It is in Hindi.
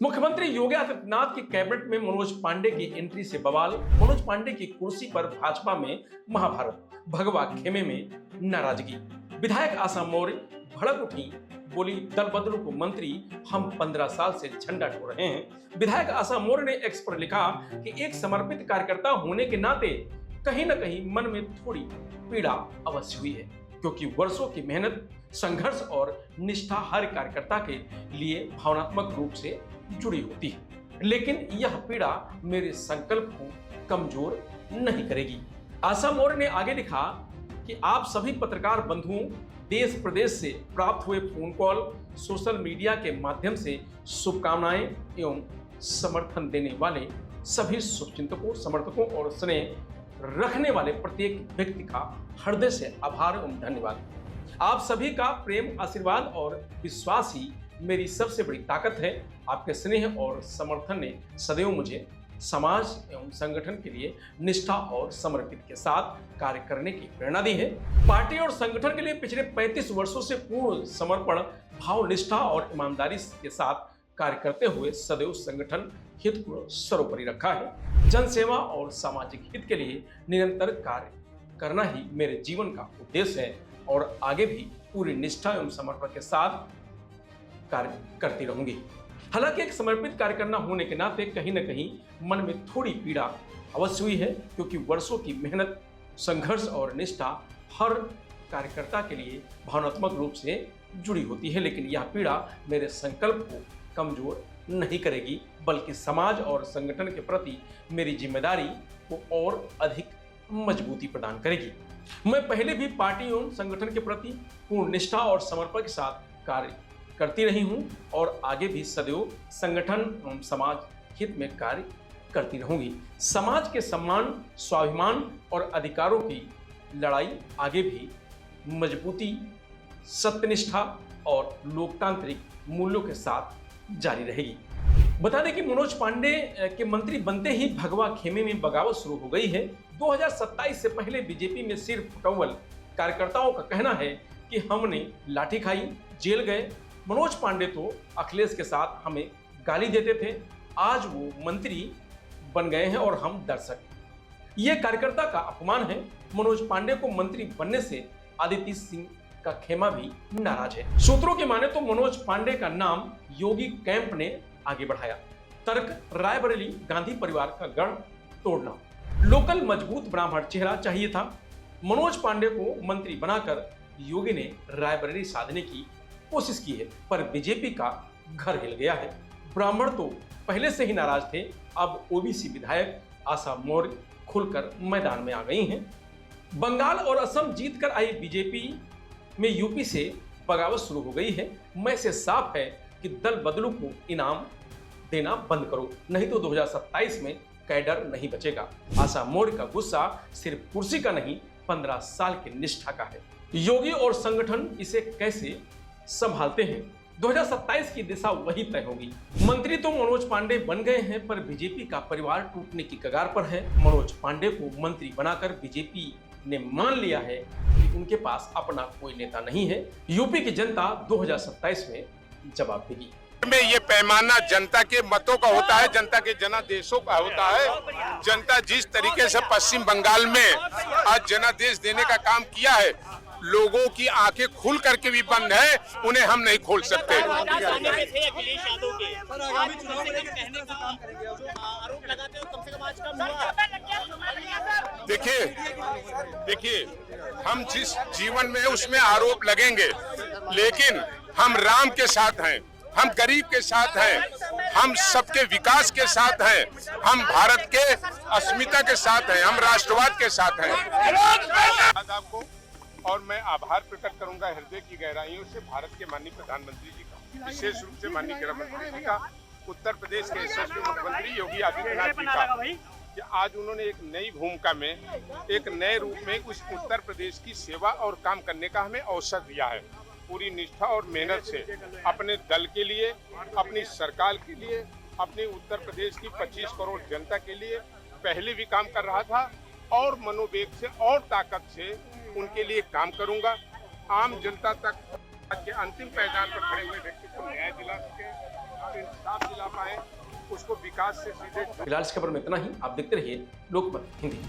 मुख्यमंत्री योगी आदित्यनाथ की कैबिनेट में मनोज पांडे की एंट्री से बवाल। मनोज पांडे की कुर्सी पर भाजपा में महाभारत, भगवा खेमे में नाराजगी। विधायक आशा मौर्य भड़क उठी, बोली दल बदलू को मंत्री, हम 15 साल से झंडा ढो रहे हैं। विधायक आशा मौर्य ने एक्स पर लिखा कि एक समर्पित कार्यकर्ता होने के नाते कहीं न कहीं मन में थोड़ी पीड़ा अवश्य हुई है, क्योंकि वर्षों की मेहनत, संघर्ष और निष्ठा हर कार्यकर्ता के लिए भावनात्मक रूप से जुड़ी होती है। लेकिन यह पीड़ा मेरे संकल्प को कमजोर नहीं करेगी। आशा मौर्य ने आगे लिखा कि आप सभी पत्रकार बंधुओं, देश प्रदेश से प्राप्त हुए फोन कॉल, सोशल मीडिया के माध्यम से शुभकामनाएं एवं समर्थन देने वाले सभी शुभचिंतकों, समर्थकों और स्नेह रखने वाले प्रत्येक व्यक्ति का हृदय से आभार एवं धन्यवाद। आप सभी का प्रेम, आशीर्वाद और विश्वास ही मेरी सबसे बड़ी ताकत है। आपके स्नेह और समर्थन ने सदैव मुझे समाज एवं संगठन के लिए निष्ठा और समर्पित के साथ कार्य करने की प्रेरणा दी है। पार्टी और संगठन के लिए पिछले 35 वर्षों से पूर्ण समर्पण भाव, निष्ठा और ईमानदारी के साथ कार्य करते हुए सदैव संगठन हित को सर्वोपरि रखा है। जन सेवा और सामाजिक हित के लिए निरंतर कार्य करना ही मेरे जीवन का उद्देश्य है और आगे भी पूरी निष्ठा एवं समर्पण के साथ कार्य करती रहूंगी। हालांकि एक समर्पित कार्यकर्ता होने के नाते कहीं न कहीं मन में थोड़ी पीड़ा अवश्य हुई है, क्योंकि वर्षों की मेहनत, संघर्ष और निष्ठा हर कार्यकर्ता के लिए भावनात्मक रूप से जुड़ी होती है। लेकिन यह पीड़ा मेरे संकल्प को कमजोर नहीं करेगी, बल्कि समाज और संगठन के प्रति मेरी जिम्मेदारी को और अधिक मजबूती प्रदान करेगी। मैं पहले भी पार्टी एवं संगठन के प्रति पूर्ण निष्ठा और समर्पण के साथ कार्य करती रही हूं और आगे भी सदैव संगठन एवं समाज हित में कार्य करती रहूंगी। समाज के सम्मान, स्वाभिमान और अधिकारों की लड़ाई आगे भी मजबूती, सत्यनिष्ठा और लोकतांत्रिक मूल्यों के साथ जारी रहेगी। बता दें कि मनोज पांडे के मंत्री बनते ही भगवा खेमे में बगावत शुरू हो गई है। 2027 से पहले बीजेपी में सिर्फ फुटौल कार्यकर्ताओं का कहना है कि हमने लाठी खाई, जेल गए। मनोज पांडे तो अखिलेश के साथ हमें गाली देते थे, आज वो मंत्री बन गए हैं और हम दर्शक। ये कार्यकर्ता का अपमान है। मनोज पांडे को मंत्री बनने से आदित्य सिंह का खेमा भी नाराज है। सूत्रों की माने तो मनोज पांडे का नाम योगी कैंप ने आगे बढ़ाया। तर्क, रायबरेली गांधी परिवार का गढ़ तोड़ना, लोकल मजबूत ब्राह्मण चेहरा चाहिए था। मनोज पांडे को मंत्री बनाकर योगी ने रायबरेली साधने की कोशिश की है, पर बीजेपी का घर हिल गया है। ब्राह्मण तो पहले से ही नाराज थे, अब ओबीसी विधायक आशा मौर्य खुलकर मैदान में आ गई हैं। बंगाल और असम जीतकर आई बीजेपी में यूपी से बगावत शुरू हो गई है। मैसेज साफ है कि दल बदलू को इनाम देना बंद करो, नहीं तो 2027 में कैडर नहीं बचेगा। आशा मौर्य का गुस्सा सिर्फ कुर्सी का नहीं, 15 साल की निष्ठा का है। योगी और संगठन इसे कैसे संभालते हैं, 2027 की दिशा वही तय होगी। मंत्री तो मनोज पांडे बन गए हैं, पर बीजेपी का परिवार टूटने की कगार पर है। मनोज पांडे को मंत्री बनाकर बीजेपी ने मान लिया है कि उनके पास अपना कोई नेता नहीं है। यूपी की जनता 2027 में जवाब देगी। में ये पैमाना जनता के मतों का होता है, जनता के जनादेशों का होता है। जनता जिस तरीके से पश्चिम बंगाल में आज जनादेश देने का काम किया है, लोगों की आंखें खुल करके भी बंद है, उन्हें हम नहीं खोल सकते। देखिए हम जिस जीवन में उसमें आरोप लगेंगे, लेकिन हम राम के साथ हैं, हम गरीब के साथ हैं, हम सबके विकास के साथ हैं, हम भारत के अस्मिता के साथ हैं, हम राष्ट्रवाद के साथ हैं। आपको और मैं आभार प्रकट करूंगा हृदय की गहराइयों से भारत के माननीय प्रधानमंत्री जी का, विशेष रूप से माननीय गृह मंत्री जी का, उत्तर प्रदेश के यशस्वी मुख्यमंत्री योगी आदित्यनाथ जी का, कि आज उन्होंने एक नई भूमिका में, एक नए रूप में उस उत्तर प्रदेश की सेवा और काम करने का हमें अवसर दिया है। पूरी निष्ठा और मेहनत से अपने दल के लिए, अपनी सरकार के लिए, अपने उत्तर प्रदेश की 25 करोड़ जनता के लिए पहले भी काम कर रहा था और मनोवेग से और ताकत से उनके लिए काम करूंगा। आम जनता तक के अंतिम पायदान पर खड़े हुए व्यक्ति को न्याय दिला सके, इंसाफ दिला पाए, उसको विकास से सीधे। फिलहाल इस खबर में इतना ही। आप देखते रहिए लोकमत हिंदी।